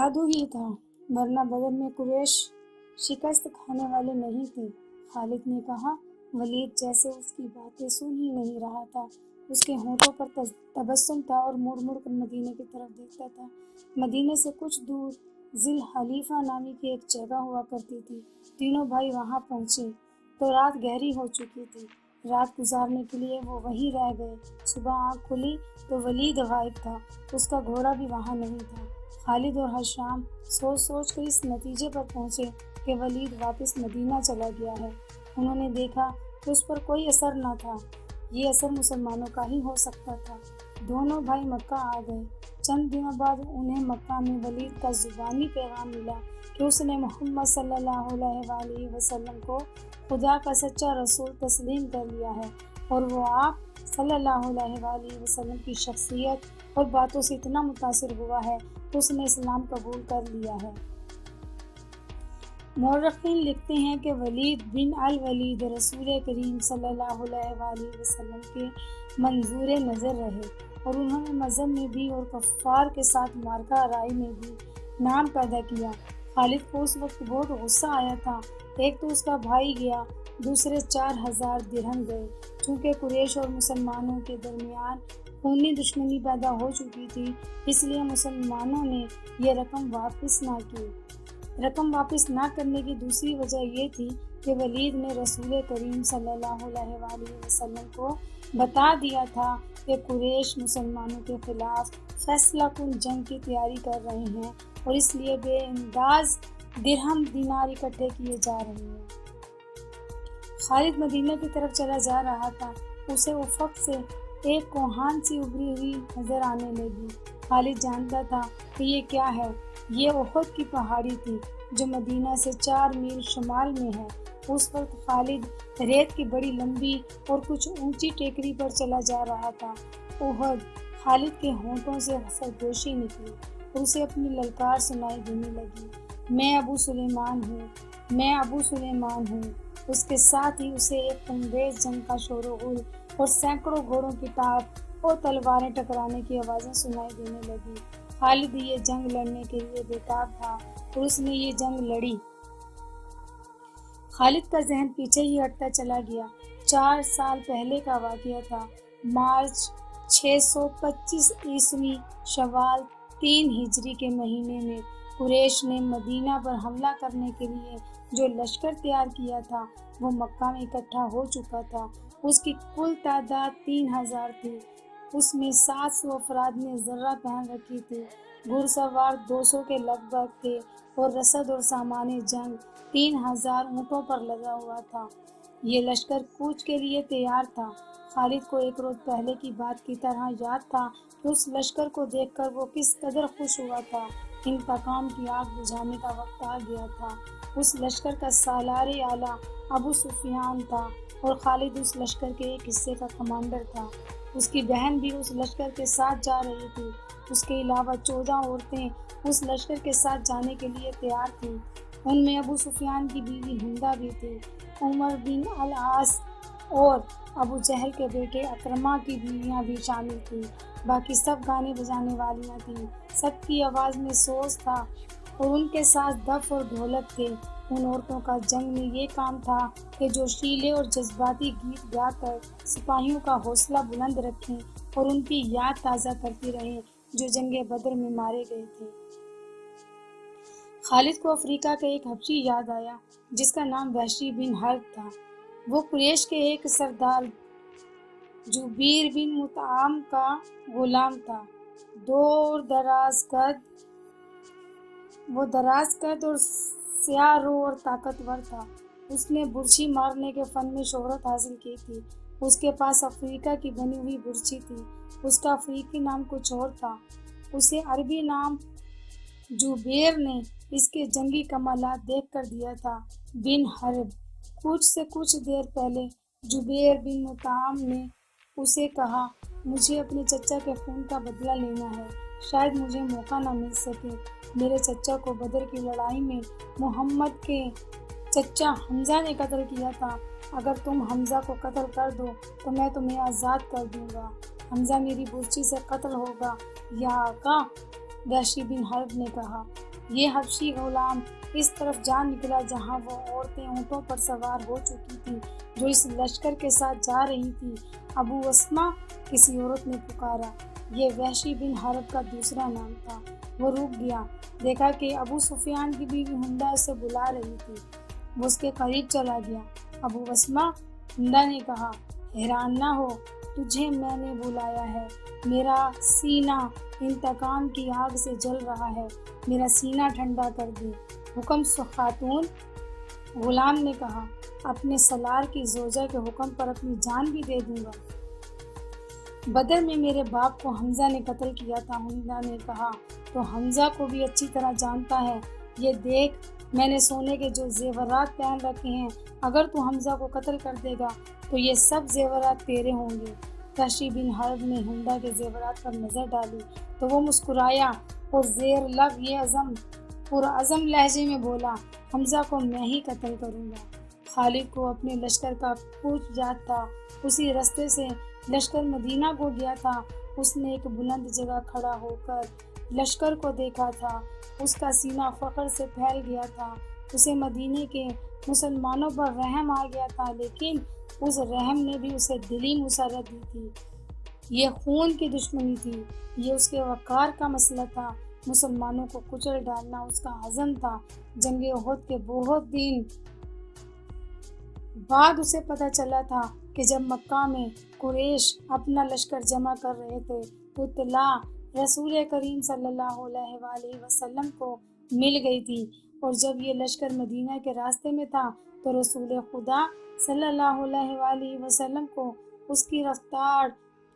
جادو ہی تھا، ورنہ بدر میں قریش شکست کھانے والے نہیں تھے۔ خالد نے کہا۔ ولید جیسے اس کی باتیں سن ہی نہیں رہا تھا، اس کے ہونٹوں پر تبسم تھا اور مڑ مڑ کر مدینے کی طرف دیکھتا تھا۔ مدینے سے کچھ دور ذی الحلیفہ نامی کی ایک جگہ ہوا کرتی تھی۔ تینوں بھائی وہاں پہنچے تو رات گہری ہو چکی تھی۔ رات گزارنے کے لیے وہ وہیں رہ گئے۔ صبح آنکھ کھلی تو ولید غائب تھا، اس کا گھوڑا بھی وہاں نہیں تھا۔ خالد اور ہشام سوچ سوچ کر اس نتیجے پر پہنچے کہ ولید واپس مدینہ چلا گیا ہے۔ انہوں نے دیکھا کہ اس پر کوئی اثر نہ تھا، یہ اثر مسلمانوں کا ہی ہو سکتا تھا۔ دونوں بھائی مکہ آ گئے۔ چند دنوں بعد انہیں مکہ میں ولید کا زبانی پیغام ملا کہ اس نے محمد صلی اللہ علیہ وآلہ وسلم کو خدا کا سچا رسول تسلیم کر لیا ہے، اور وہ آپ صلی اللہ علیہ وآلہ وسلم کی شخصیت اور باتوں سے اتنا متاثر ہوا ہے کہ اس نے اسلام قبول کر لیا ہے۔ مورخین لکھتے ہیں کہ ولید بن الولید رسول کریم صلی اللہ علیہ وآلہ وسلم کے منظور نظر رہے، اور انہوں نے مذہب میں بھی اور کفار کے ساتھ معرکہ آرائی میں بھی نام پیدا کیا۔ خالد کو اس وقت بہت غصہ آیا تھا۔ ایک تو اس کا بھائی گیا، دوسرے 4000 درہم گئے۔ چونکہ قریش اور مسلمانوں کے درمیان خونی دشمنی پیدا ہو چکی تھی، اس لیے مسلمانوں نے یہ رقم واپس نہ کی۔ رقم واپس نہ کرنے کی دوسری وجہ یہ تھی کہ ولید نے رسول کریم صلی اللہ علیہ وآلہ وسلم کو بتا دیا تھا کہ قریش مسلمانوں کے خلاف فیصلہ کن جنگ کی تیاری کر رہے ہیں، اور اس لیے بے انداز درہم دینار اکٹھے کیے جا رہے ہیں۔ خالد مدینہ کی طرف چلا جا رہا تھا، اسے افق سے ایک کوہان سی ابھری ہوئی نظر آنے لگی۔ خالد جانتا تھا کہ یہ کیا ہے، یہ احد کی پہاڑی تھی جو مدینہ سے 4 میل شمال میں ہے۔ اس وقت خالد ریت کی بڑی لمبی اور کچھ اونچی ٹیکری پر چلا جا رہا تھا۔ احد! خالد کے ہونٹوں سے سرگوشی نکلی اور اسے اپنی للکار سنائی دینے لگی، میں ابو سلیمان ہوں، میں ابو سلیمان ہوں۔ اس کے ساتھ ہی اسے ایک خونریز جنگ کا شور و غل اور سینکڑوں گھوڑوں کی ٹاپ اور تلواریں ٹکرانے کی آوازیں سنائی دینے لگی۔ خالد یہ جنگ لڑنے کے لیے بیتاب تھا اور اس نے یہ جنگ لڑی۔ خالد کا ذہن پیچھے ہی ہٹتا چلا گیا۔ 4 سال پہلے کا واقعہ تھا۔ مارچ 625 عیسوی شوال 3 ہجری کے مہینے میں قریش نے مدینہ پر حملہ کرنے کے لیے جو لشکر تیار کیا تھا وہ مکہ میں اکٹھا ہو چکا تھا۔ اس کی کل تعداد 3000 تھی۔ اس میں 700 افراد نے زرہ پہن رکھی تھی، گھڑ سوار 200 کے لگ بھگ تھے، اور رسد اور سامان جنگ 3000 اونٹوں پر لدا ہوا تھا۔ یہ لشکر کوچ کے لیے تیار تھا۔ خالد کو ایک روز پہلے کی بات کی طرح یاد تھا کہ اس لشکر کو دیکھ کر وہ کس قدر خوش ہوا تھا۔ انتقام کی آگ بجھانے کا وقت آ گیا تھا۔ اس لشکر کا سالار اعلیٰ ابو سفیان تھا، اور خالد اس لشکر کے ایک حصے کا کمانڈر تھا۔ اس کی بہن بھی اس لشکر کے ساتھ جا رہی تھی۔ اس کے علاوہ 14 عورتیں اس لشکر کے ساتھ جانے کے لیے تیار تھیں۔ ان میں ابو سفیان کی بیوی ہندہ بھی تھی۔ عمر بن العاص اور ابو جہل کے بیٹے اکرمہ کی بیویاں بھی شامل تھیں۔ باقی سب گانے بجانے والیاں تھیں۔ سب کی آواز میں سوز تھا اور ان کے ساتھ دف اور ڈھولک تھے۔ ان عورتوں کا جنگ میں یہ کام تھا کہ جو شیلے اور جذباتی گیت گا کر سپاہیوں کا حوصلہ بلند رکھیں اور ان کی یاد تازہ کرتی رہیں جو جنگ بدر میں مارے گئے تھے۔ خالد کو افریقہ کا ایک حبشی یاد آیا جس کا نام وحشی بن حرب تھا۔ وہ قریش کے ایک سردار جبیر بن مطعم کا غلام تھا۔ وہ دراز قد اور سیاہ رو اور طاقتور تھا۔ اس نے برچھی مارنے کے فن میں شہرت حاصل کی تھی۔ اس کے پاس افریقہ کی بنی ہوئی برچھی تھی۔ اس کا افریقی نام کچھ اور تھا۔ اسے عربی نام جبیر نے اس کے جنگی کمالات دیکھ کر دیا تھا۔ بن حرب۔ کچھ سے کچھ دیر پہلے جبیر بن مطعم نے اسے کہا، مجھے اپنے چچا کے خون کا بدلہ لینا ہے۔ شاید مجھے موقع نہ مل سکے۔ میرے چچا کو بدر کی لڑائی میں محمد کے چچا حمزہ نے قتل کیا تھا۔ اگر تم حمزہ کو قتل کر دو تو میں تمہیں آزاد کر دوں گا۔ حمزہ میری برچھی سے قتل ہوگا یا آقا؟ وحشی بن حرب نے کہا۔ یہ حبشی غلام اس طرف جا نکلا جہاں وہ عورتیں اونٹوں پر سوار ہو چکی تھیں جو اس لشکر کے ساتھ جا رہی تھی۔ ابو وسمہ، کسی عورت نے پکارا۔ یہ وحشی بن حرب کا دوسرا نام تھا۔ وہ رک گیا، دیکھا کہ ابو سفیان کی بیوی ہندا اسے بلا رہی تھی۔ وہ اس کے قریب چلا گیا۔ ابو وسمہ، ہندا نے کہا، حیران نہ ہو، تجھے میں نے بلایا ہے۔ میرا سینہ انتقام کی آگ سے جل رہا ہے، میرا سینہ ٹھنڈا کر دے۔ حکم خاتون، غلام نے کہا، اپنے سالار کی زوجہ کے حکم پر اپنی جان بھی دے دوں گا۔ بدر میں میرے باپ کو حمزہ نے قتل کیا تھا، ہندا نے کہا، تو حمزہ کو بھی اچھی طرح جانتا ہے۔ یہ دیکھ، میں نے سونے کے جو زیورات پہن رکھے ہیں، اگر تو حمزہ کو قتل کر دے گا تو یہ سب زیورات تیرے ہوں گے۔ وحشی بن حرب نے ہندا کے زیورات پر نظر ڈالی تو وہ مسکرایا اور زیر لب یہ پرعزم لہجے میں بولا، حمزہ کو میں ہی قتل کروں گا۔ خالد کو اپنے لشکر کا کچھ یاد تھا۔ اسی رستے سے لشکر مدینہ کو گیا تھا۔ اس نے ایک بلند جگہ کھڑا ہو کر لشکر کو دیکھا تھا۔ اس کا سینہ فخر سے پھیل گیا تھا۔ اسے مدینے کے مسلمانوں پر رحم آ گیا تھا، لیکن اس رحم نے بھی اسے دلی مسرت دی تھی۔ یہ خون کی دشمنی تھی، یہ اس کے وقار کا مسئلہ تھا۔ مسلمانوں کو کچل ڈالنا اس کا عزم تھا۔ جنگ احد کے بہت دن بعد اسے پتہ چلا تھا کہ جب مکہ میں قریش اپنا لشکر جمع کر رہے تھے تو اطلاع رسول کریم صلی اللہ علیہ وآلہ وسلم کو مل گئی تھی، اور جب یہ لشکر مدینہ کے راستے میں تھا تو رسول خدا صلی اللہ علیہ وآلہ وسلم کو اس کی رفتار،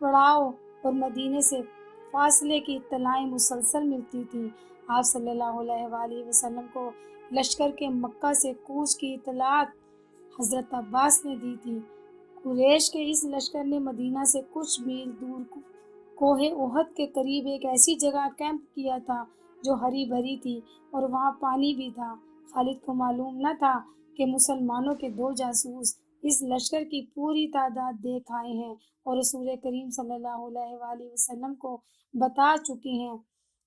پڑاؤ اور مدینے سے فاصلے کی اطلاعیں مسلسل ملتی تھیں۔ آپ صلی اللہ علیہ وآلہ وسلم کو لشکر کے مکہ سے کوچ کی اطلاعات حضرت عباس نے دی تھی۔ قریش کے اس لشکر نے مدینہ سے کچھ میل دور کوہ احد کے قریب ایک ایسی جگہ کیمپ کیا تھا جو ہری بھری تھی اور وہاں پانی بھی تھا۔ خالد کو معلوم نہ تھا کہ مسلمانوں کے 2 جاسوس اس لشکر کی پوری تعداد دیکھ آئے ہیں اور رسول کریم صلی اللہ علیہ وآلہ وسلم کو بتا چکے ہیں۔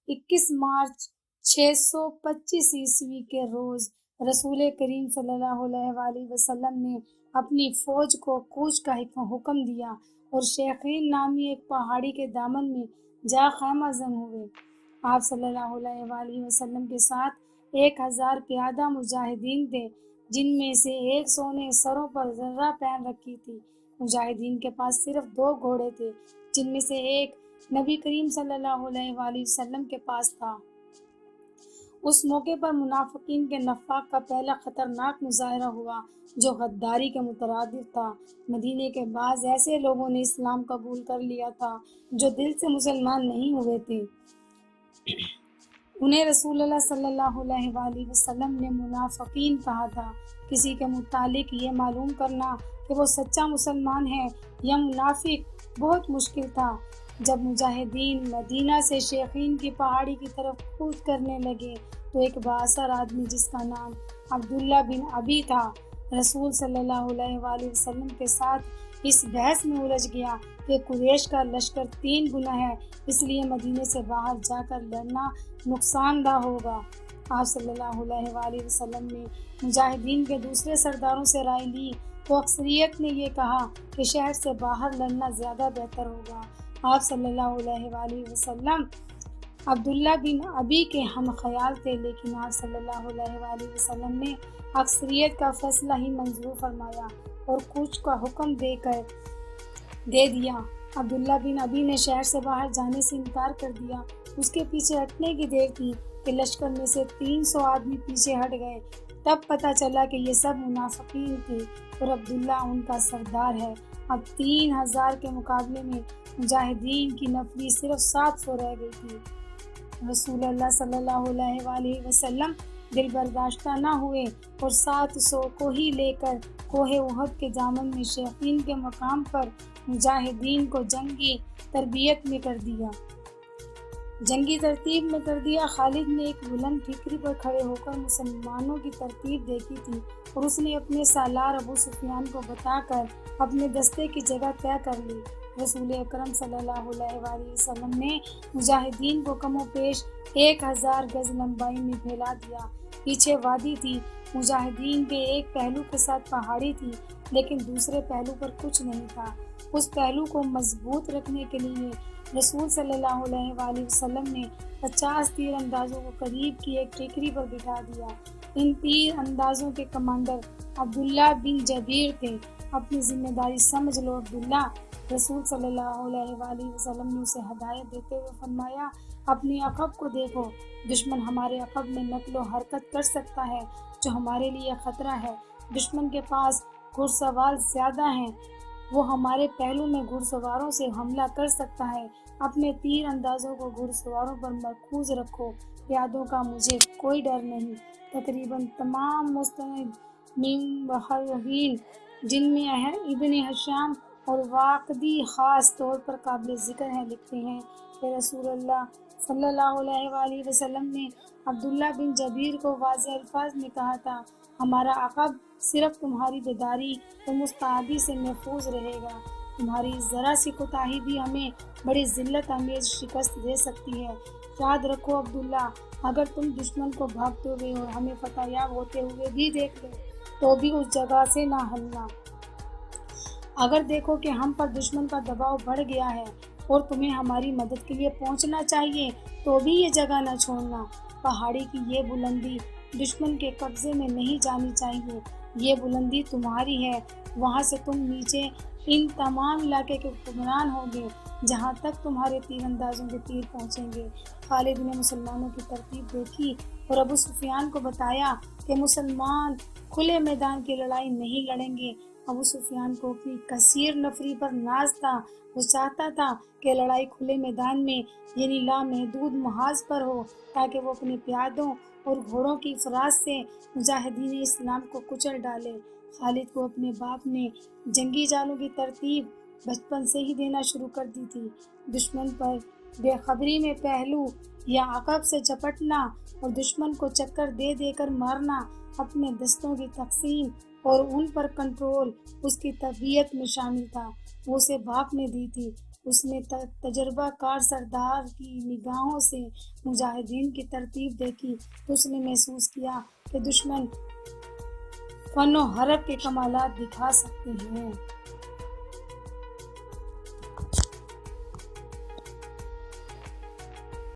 21 مارچ 625 عیسوی کے روز رسول کریم صلی اللہ علیہ وآلہ وسلم نے اپنی فوج کو کوچ کا حکم دیا اور شیخین نامی ایک پہاڑی کے دامن میں جا خیمہ زن ہوئے۔ آپ صلی اللہ علیہ وآلہ وسلم کے ساتھ 1000 پیادہ مجاہدین تھے، جن میں سے 100 نے سروں پر زرہ پہن رکھی تھی۔ مجاہدین کے پاس صرف 2 گھوڑے تھے، جن میں سے ایک نبی کریم صلی اللہ علیہ وآلہ وسلم کے پاس تھا۔ اس موقع پر منافقین کے نفاق کا پہلا خطرناک مظاہرہ ہوا جو غداری کے مترادف تھا۔ مدینے کے بعض ایسے لوگوں نے اسلام قبول کر لیا تھا جو دل سے مسلمان نہیں ہوئے تھے۔ انہیں رسول اللہ صلی اللہ علیہ وآلہ وسلم نے منافقین کہا تھا۔ کسی کے متعلق یہ معلوم کرنا کہ وہ سچا مسلمان ہے یا منافق بہت مشکل تھا۔ جب مجاہدین مدینہ سے شیخین کی پہاڑی کی طرف کود کرنے لگے تو ایک بااثر آدمی جس کا نام عبداللہ بن ابی تھا، رسول صلی اللہ علیہ وآلہ وسلم کے ساتھ اس بحث میں الجھ گیا کہ قریش کا لشکر 3 گنا ہے، اس لیے مدینے سے باہر جا کر لڑنا نقصان دہ ہوگا۔ آپ صلی اللہ علیہ وآلہ وسلم نے مجاہدین کے دوسرے سرداروں سے رائے لی تو اکثریت نے یہ کہا کہ شہر سے باہر لڑنا زیادہ بہتر ہوگا۔ آپ صلی اللہ علیہ وآلہ وسلم عبداللہ بن ابی کے ہم خیال تھے، لیکن آپ صلی اللہ علیہ وآلہ وسلم نے اکثریت کا فیصلہ ہی منظور فرمایا اور کوچ کا حکم دے دیا۔ عبداللہ بن ابی نے شہر سے باہر جانے سے انکار کر دیا۔ اس کے پیچھے ہٹنے کی دیر تھی کہ لشکر میں سے 300 آدمی پیچھے ہٹ گئے۔ تب پتہ چلا کہ یہ سب منافقین تھے اور عبداللہ ان کا سردار ہے۔ اب 3000 کے مقابلے میں مجاہدین کی نفری صرف 700 رہ گئی تھی۔ رسول اللہ صلی اللہ علیہ وآلہ وسلم دل برداشتہ نہ ہوئے اور 700 کو ہی لے کر کوہ احد کے دامن میں شیخین کے مقام پر مجاہدین کو جنگی تربیت میں کر دیا۔ جنگی ترتیب میں کر دیا۔ خالد نے ایک بلند ٹھیکری پر کھڑے ہو کر مسلمانوں کی ترتیب دیکھی تھی اور اس نے اپنے سالار ابو سفیان کو بتا کر اپنے دستے کی جگہ طے کر لی۔ رسول اکرم صلی اللہ علیہ وآلہ وسلم نے مجاہدین کو کم و بیش 1000 گز لمبائی میں پھیلا دیا۔ پیچھے وادی تھی، مجاہدین کے ایک پہلو کے ساتھ پہاڑی تھی، لیکن دوسرے پہلو پر کچھ نہیں تھا۔ اس پہلو کو مضبوط رکھنے کے لیے رسول صلی اللہ علیہ وآلہ وسلم نے 50 تیر اندازوں کو قریب کی ایک ٹیکری پر بٹھا دیا۔ ان تیر اندازوں کے کمانڈر عبداللہ بن جبیر تھے۔ اپنی ذمہ داری سمجھ لو عبداللہ۔ رسول صلی اللہ علیہ وآلہ وسلم نے اسے ہدایت دیتے ہوئے فرمایا، اپنی عقب کو دیکھو، دشمن ہمارے عقب میں نقل و حرکت کر سکتا ہے، جو ہمارے لیے خطرہ ہے۔ دشمن کے پاس گھڑ سوار زیادہ ہیں، وہ ہمارے پہلو میں گھڑ سواروں سے حملہ کر سکتا ہے۔ اپنے تیر اندازوں کو گھڑ سواروں پر مرکوز رکھو، پیادوں کا مجھے کوئی ڈر نہیں۔ تقریباً تمام مستند محررین، جن میں ابن ہشام اور واقدی خاص طور پر قابل ذکر ہیں، لکھتے ہیں کہ رسول اللہ صلی اللہ علیہ وآلہ وسلم نے عبداللہ بن جبیر کو واضح الفاظ میں کہا تھا، ہمارا عقب صرف تمہاری بیداری اور مستعدی سے محفوظ رہے گا۔ تمہاری ذرا سی کوتاہی بھی ہمیں بڑی ذلت امیز شکست دے سکتی ہے۔ یاد رکھو عبداللہ، اگر تم دشمن کو بھاگتے ہوئے اور ہمیں فتح یاب ہوتے ہوئے بھی دیکھ لو تو بھی اس جگہ سے نہ ہلنا۔ اگر دیکھو کہ ہم پر دشمن کا دباؤ بڑھ گیا ہے اور تمہیں ہماری مدد کے لیے پہنچنا چاہیے تو بھی یہ جگہ نہ چھوڑنا۔ پہاڑی کی یہ بلندی دشمن کے قبضے میں نہیں جانی چاہیے، یہ بلندی تمہاری ہے، وہاں سے تم نیچے ان تمام علاقے کے حکمران ہوگے جہاں تک تمہارے تیر اندازوں کے تیر پہنچیں گے۔ خالد نے مسلمانوں کی ترتیب دیکھی اور ابو سفیان کو بتایا کہ مسلمان کھلے میدان کی لڑائی نہیں لڑیں گے۔ ابو سفیان کو اپنی کثیر نفری پر ناز تھا، وہ چاہتا تھا کہ لڑائی کھلے میدان میں یعنی لامحدود محاذ پر ہو تاکہ وہ اپنے پیادوں اور گھوڑوں کی افراط سے مجاہدین اسلام کو کچل ڈالے۔ خالد کو اپنے باپ نے جنگی جالوں کی ترتیب بچپن سے ہی دینا شروع کر دی تھی۔ دشمن پر بے خبری میں پہلو یا عقب سے جھپٹنا اور دشمن کو چکر دے دے کر مارنا، اپنے دستوں کی تقسیم اور ان پر کنٹرول اس کی طبیعت میں شامل تھا۔ وہ اسے باپ نے دی تھی۔ اس نے تجربہ کار سردار کی نگاہوں سے مجاہدین کی ترتیب دیکھی تو اس نے محسوس کیا کہ دشمن فن و حرب کے کمالات دکھا سکتے ہیں۔